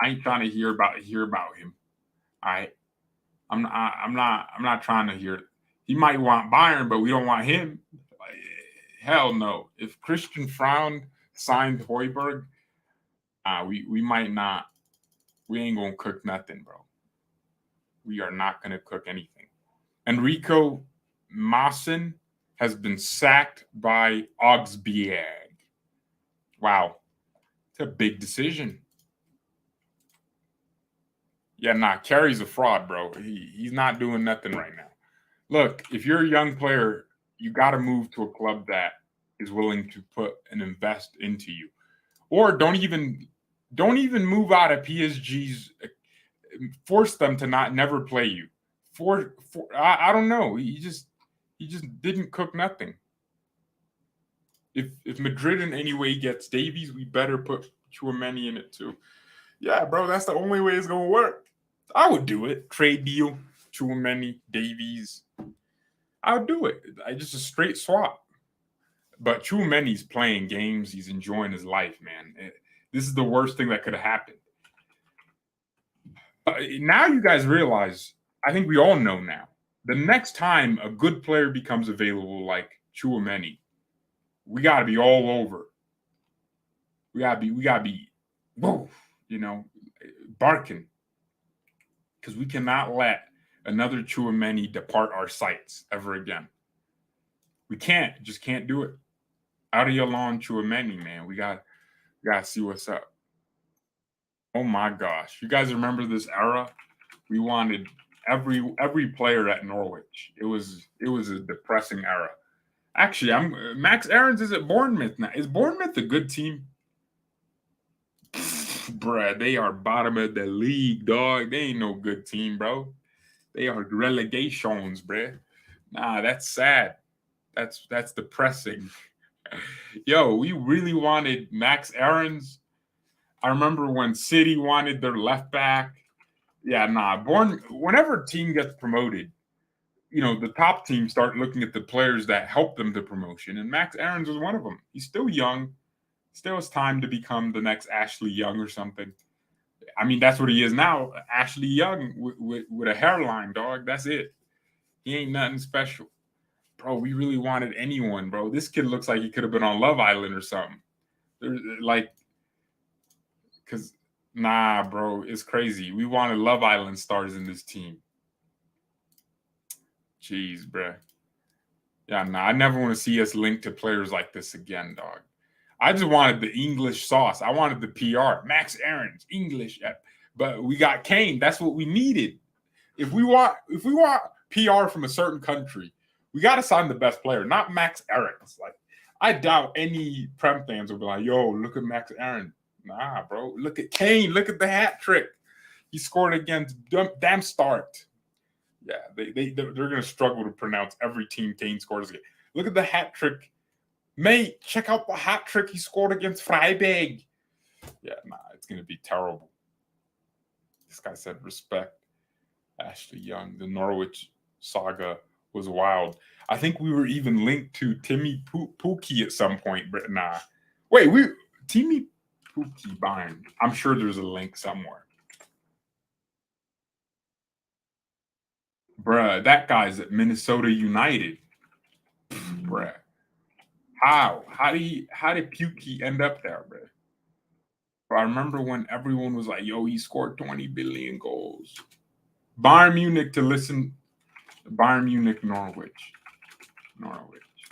I ain't trying to hear about him. I'm not trying to hear it. He might want Bayern, but we don't want him. Like, hell no. If Christian Fround signed Højbjerg, we might not. We ain't gonna cook nothing, bro. We are not gonna cook anything. Enrico Maassen has been sacked by Augsburg. Wow, it's a big decision. Yeah, Carey's a fraud, bro. He's not doing nothing right now. Look, if you're a young player, you got to move to a club that is willing to put and invest into you, or don't even move out of PSG's. Force them to never play you. I don't know. He just didn't cook nothing. If Madrid in any way gets Davies, we better put Tchouaméni in it too. Yeah, bro, that's the only way it's gonna work. I would do it. Trade deal, Tchouaméni, Davies. I would do it. Just a straight swap. But Tchouaméni's playing games. He's enjoying his life, man. This is the worst thing that could have happened. Now you guys realize, I think we all know now, the next time a good player becomes available like Chouameni, we got to be all over. We gotta be, whoa, barking, because we cannot let another Chouameni depart our sights ever again. We just can't do it. Out of your lawn, Chouameni, man. We gotta see what's up. Oh my gosh, you guys remember this era? We wanted every player at Norwich. It was a depressing era. Actually, I'm Max Aarons is at Bournemouth now. Is Bournemouth a good team? Bruh, they are bottom of the league, dog. They ain't no good team, bro. They are relegations, bruh. Nah, that's sad. That's depressing. Yo, we really wanted Max Aarons. I remember when City wanted their left back. Yeah, nah. Whenever a team gets promoted, the top teams start looking at the players that help them to promotion, and Max Aarons was one of them. He's still young. Still has time to become the next Ashley Young or something. I mean, that's what he is now. Ashley Young with a hairline, dog. That's it. He ain't nothing special. Bro, we really wanted anyone, bro. This kid looks like he could have been on Love Island or something. Nah, bro, it's crazy. We wanted Love Island stars in this team. Jeez, bro. Yeah, nah, I never want to see us linked to players like this again, dog. I just wanted the English sauce. I wanted the PR. Max Aarons, English. But we got Kane. That's what we needed. If we want PR from a certain country, we got to sign the best player, not Max Aarons. Like, I doubt any Prem fans will be like, yo, look at Max Aarons. Nah, bro. Look at Kane. Look at the hat trick. He scored against Darmstadt. Yeah, they're going to struggle to pronounce every team Kane scores against. Look at the hat trick. Mate, check out the hat trick he scored against Freiburg. Yeah, nah, it's going to be terrible. This guy said respect. Ashley Young, the Norwich saga was wild. I think we were even linked to Timmy Pookie at some point, but nah. Wait, Timmy Pookie Bayern. I'm sure there's a link somewhere. Bruh, that guy's at Minnesota United. Bruh. How? How did Pukey end up there, bruh? I remember when everyone was like, yo, he scored 20 billion goals. Bayern Munich to listen. Bayern Munich, Norwich.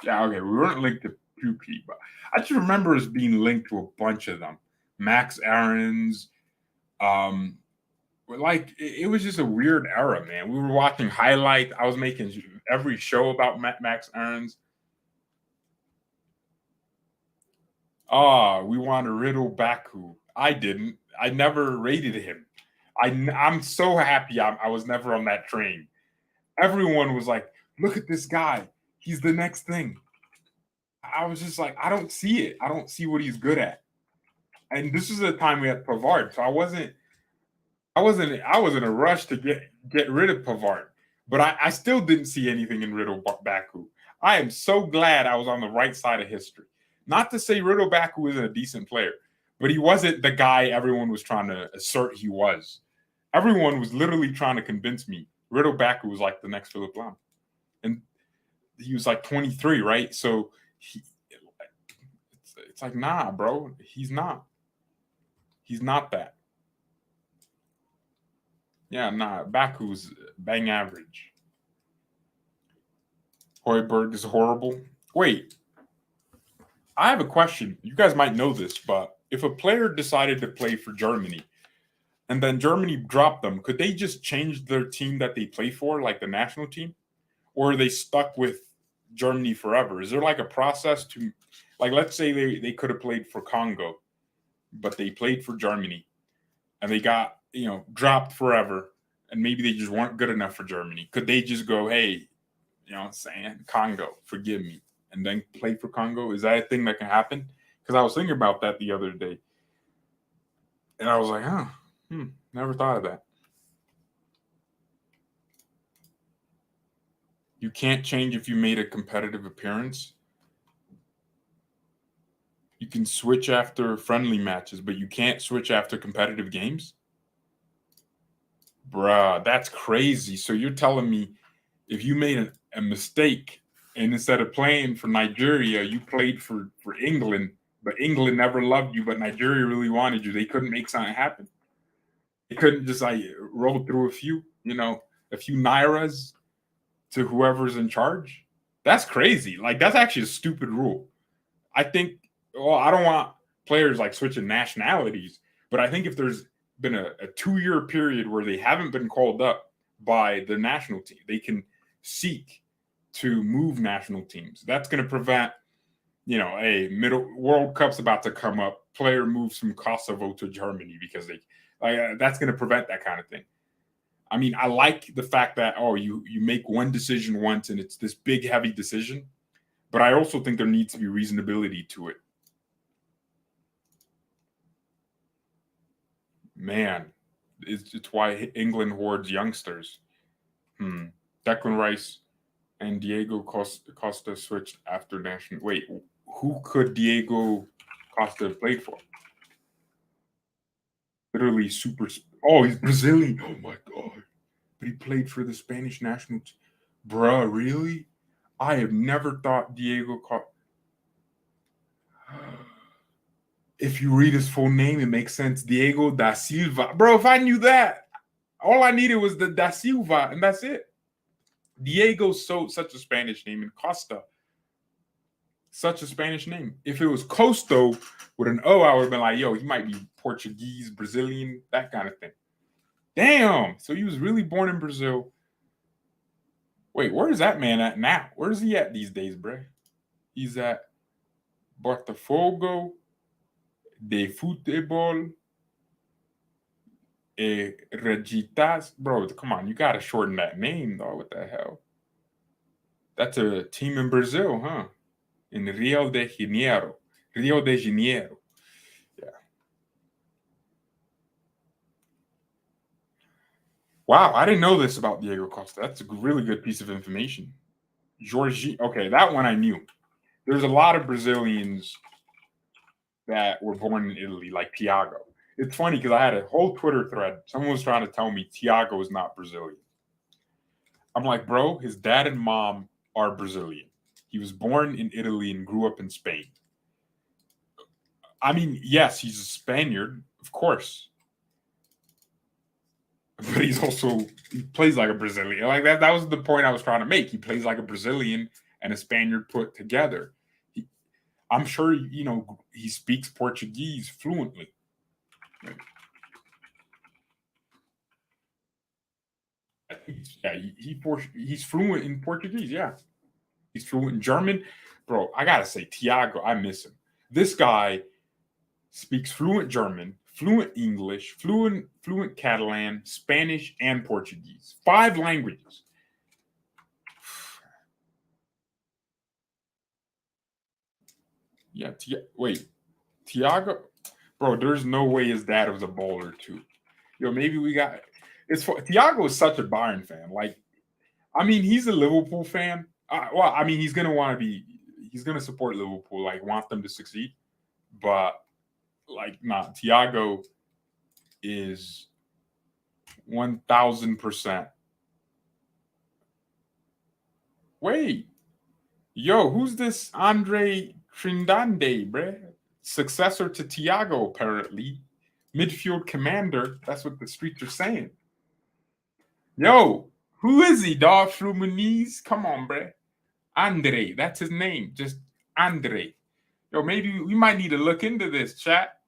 Yeah, okay. We weren't linked to Pukey, but I just remember us being linked to a bunch of them. Max Aarons. It was just a weird era, man. We were watching highlights. I was making every show about Max Aarons. We want to riddle Baku. I didn't. I never rated him. I'm so happy I was never on that train. Everyone was like, look at this guy. He's the next thing. I was just like, I don't see it. I don't see what he's good at. And this is the time we had Pavard. So I was in a rush to get rid of Pavard. But I still didn't see anything in Riddle Baku. I am so glad I was on the right side of history. Not to say Riddle Baku isn't a decent player, but he wasn't the guy everyone was trying to assert he was. Everyone was literally trying to convince me Riddle Baku was like the next Philip Lahm. And he was like 23, right? So it's like, nah, bro. He's not. He's not that. Yeah, nah. Baku's bang average. Hoiberg is horrible. Wait. I have a question. You guys might know this, but if a player decided to play for Germany and then Germany dropped them, could they just change their team that they play for, like the national team? Or are they stuck with Germany forever? Is there like a process to, like, let's say they could have played for Congo, but they played for Germany and they got, dropped forever, and maybe they just weren't good enough for Germany. Could they just go, hey, what I'm saying, Congo, forgive me, and then play for Congo? Is that a thing that can happen? Because I was thinking about that the other day. And I was like, never thought of that. You can't change if you made a competitive appearance. You can switch after friendly matches, but you can't switch after competitive games. Bruh, that's crazy. So you're telling me if you made a mistake and instead of playing for Nigeria, you played for England, but England never loved you, but Nigeria really wanted you. They couldn't make something happen. They couldn't just like roll through a few nairas to whoever's in charge. That's crazy. Like that's actually a stupid rule. I think. Well, I don't want players like switching nationalities, but I think if there's been a 2-year period where they haven't been called up by the national team, they can seek to move national teams. That's going to prevent, a middle World Cup's about to come up. Player moves from Kosovo to Germany because that's going to prevent that kind of thing. I mean, I like the fact that you make one decision once and it's this big heavy decision, but I also think there needs to be reasonability to it. Man, it's why England hoards youngsters. Declan Rice and Diego Costa switched after national. Wait, who could Diego Costa have played for? Literally super. Oh, he's Brazilian. Oh my god! But he played for the Spanish national team. Bruh, really? I have never thought Diego Costa. If you read his full name, it makes sense. Diego da Silva. Bro, if I knew that, all I needed was the da Silva, and that's it. Diego's such a Spanish name, and Costa, such a Spanish name. If it was Costo with an O, I would have been like, yo, he might be Portuguese, Brazilian, that kind of thing. Damn. So he was really born in Brazil. Wait, where is that man at now? Where is he at these days, bro? He's at Botafogo de Futebol Regitas. Bro, come on. You got to shorten that name, though. What the hell? That's a team in Brazil, huh? In Rio de Janeiro. Rio de Janeiro. Yeah. Wow, I didn't know this about Diego Costa. That's a really good piece of information. Jorginho. Okay, that one I knew. There's a lot of Brazilians that were born in Italy, like Thiago. It's funny because I had a whole Twitter thread. Someone was trying to tell me Thiago is not Brazilian. I'm like, bro, his dad and mom are Brazilian. He was born in Italy and grew up in Spain. I mean, yes, he's a Spaniard, of course. But he plays like a Brazilian. Like that was the point I was trying to make. He plays like a Brazilian and a Spaniard put together. I'm sure, he speaks Portuguese fluently. Yeah, he's fluent in Portuguese. Yeah, he's fluent in German. Bro, I gotta say, Thiago, I miss him. This guy speaks fluent German, fluent English, fluent Catalan, Spanish, and Portuguese. 5 languages. Yeah, wait, Thiago, bro. There's no way his dad was a bowler too. Maybe we got. Thiago is such a Bayern fan. Like, I mean, he's a Liverpool fan. I mean, he's gonna support Liverpool. Like, want them to succeed. But like, nah, Thiago is 1000%. Wait, yo, who's this Andre Trindade, bruh? Successor to Thiago, apparently. Midfield commander. That's what the streets are saying. Yo, who is he, dog? Fluminense? Come on, bruh. Andre, that's his name. Just Andre. Yo, maybe we might need to look into this, chat.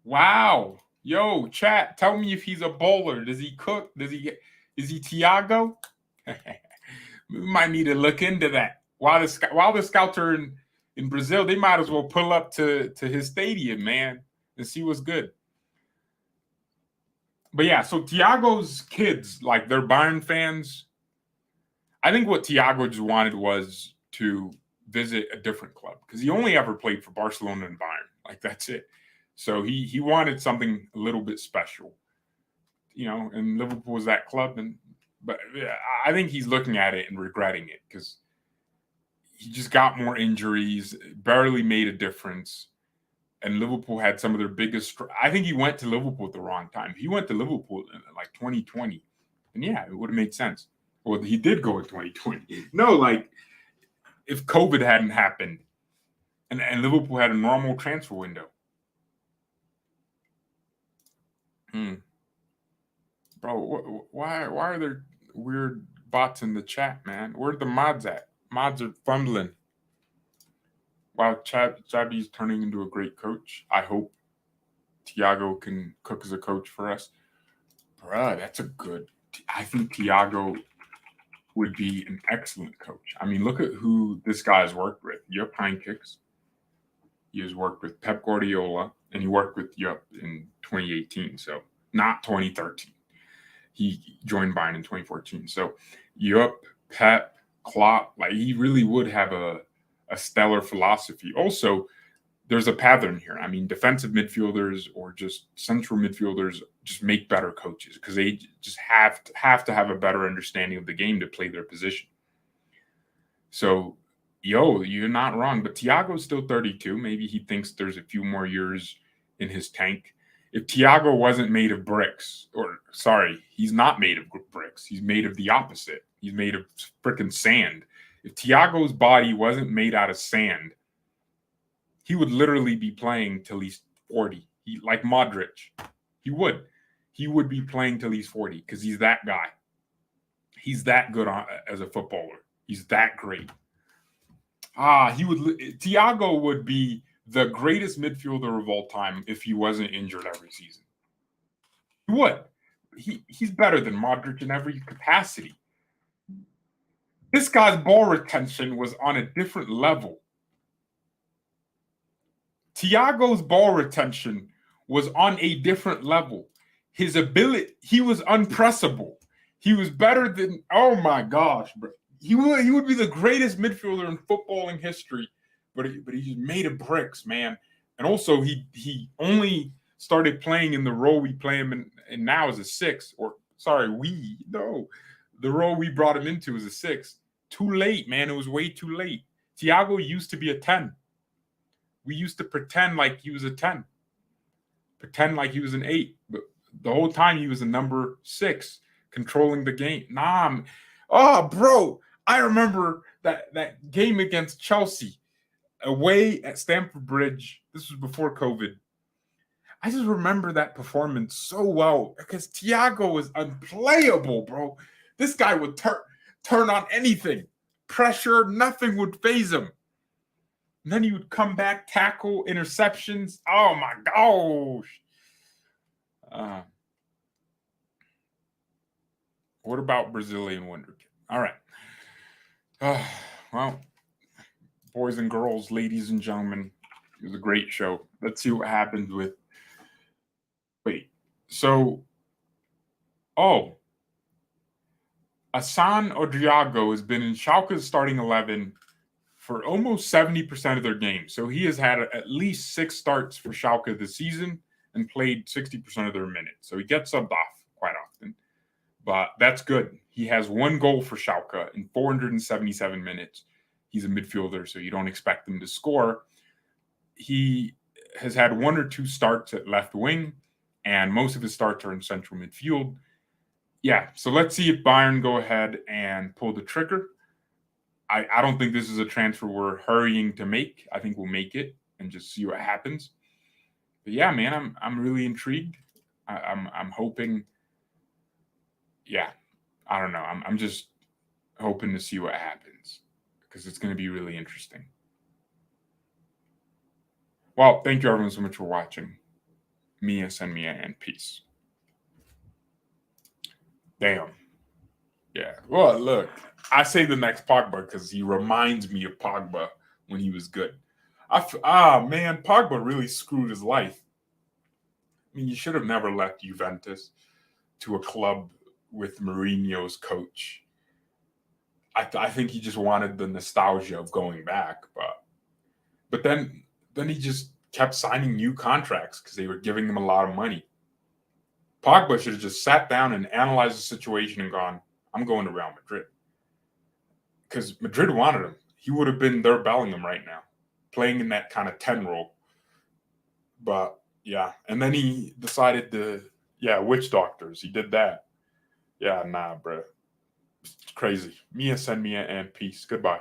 Wow. Yo, chat, tell me if he's a bowler. Does he cook? Is he Thiago? We might need to look into that. While the scouts are in Brazil, they might as well pull up to his stadium, man, and see what's good. But yeah, so Thiago's kids, like, they're Bayern fans. I think what Thiago just wanted was to visit a different club because he only ever played for Barcelona and Bayern. Like, that's it. So he wanted something a little bit special, and Liverpool was that club. But I think he's looking at it and regretting it because he just got more injuries, barely made a difference. and Liverpool had some of their biggest. I think he went to Liverpool at the wrong time. If he went to Liverpool in like 2020, then yeah, it would have made sense. Well, he did go in 2020. No, like if COVID hadn't happened and Liverpool had a normal transfer window. Bro, why are there weird bots in the chat, man? Where are the mods at? Mods are fumbling. Wow, Xabi's turning into a great coach. I hope Thiago can cook as a coach for us. Bruh, that's a good. I think Thiago would be an excellent coach. I mean, look at who this guy has worked with. Yup Heynckes. He has worked with Pep Guardiola, and he worked with Yup in 2018, so not 2013. He joined Bayern in 2014. So Yup, Pep, Klopp, like he really would have a stellar philosophy. Also, there's a pattern here. I mean, defensive midfielders or just central midfielders just make better coaches because they just have to have a better understanding of the game to play their position. So, you're not wrong. But Thiago's still 32. Maybe he thinks there's a few more years in his tank. If Thiago wasn't made of bricks, he's not made of bricks. He's made of the opposite. He's made of freaking sand. If Thiago's body wasn't made out of sand, he would literally be playing till he's 40. Like Modric. He would be playing till he's 40 because he's that guy. He's that good as a footballer. He's that great. Thiago would be the greatest midfielder of all time if he wasn't injured every season. He would. He's better than Modric in every capacity. This guy's ball retention was on a different level. Thiago's ball retention was on a different level. His ability, he was unpressable. He was better than, oh my gosh, bro. He would be the greatest midfielder in footballing history, but he just made of bricks, man. And also, he only started playing in the role we play him in now as a six. The role we brought him into is a six. Too late, man. It was way too late. Thiago used to be a 10. We used to pretend like he was a 10. Pretend like he was an 8. But the whole time he was a number 6, controlling the game. Bro, I remember that game against Chelsea away at Stamford Bridge. This was before COVID. I just remember that performance so well because Thiago was unplayable, bro. This guy would turn on anything. Pressure, nothing would faze him. And then he would come back, tackle, interceptions. Oh, my gosh. What about Brazilian Wonder Kid? All right. Well, boys and girls, ladies and gentlemen, it was a great show. Let's see what happens with... Wait. So, Assan Ouedraogo has been in Schalke's starting 11 for almost 70% of their games. So he has had at least 6 starts for Schalke this season and played 60% of their minutes. So he gets subbed off quite often. But that's good. He has 1 goal for Schalke in 477 minutes. He's a midfielder, so you don't expect him to score. He has had 1 or 2 starts at left wing, and most of his starts are in central midfield. Yeah, so let's see if Bayern go ahead and pull the trigger. I don't think this is a transfer we're hurrying to make. I think we'll make it and just see what happens. But yeah, man, I'm really intrigued. I'm hoping. Yeah, I don't know. I'm just hoping to see what happens because it's going to be really interesting. Well, thank you everyone so much for watching. Mia, send me and peace. Damn. Yeah. Well, look, I say the next Pogba because he reminds me of Pogba when he was good. Man, Pogba really screwed his life. I mean, you should have never left Juventus to a club with Mourinho's coach. I think he just wanted the nostalgia of going back, but then he just kept signing new contracts because they were giving him a lot of money. Pogba should have just sat down and analyzed the situation and gone, I'm going to Real Madrid. Because Madrid wanted him. He would have been their Bellingham right now, playing in that kind of 10 role. But yeah, and then he decided to, witch doctors. He did that. Yeah, nah, bro. It's crazy. Mia, send me and peace. Goodbye.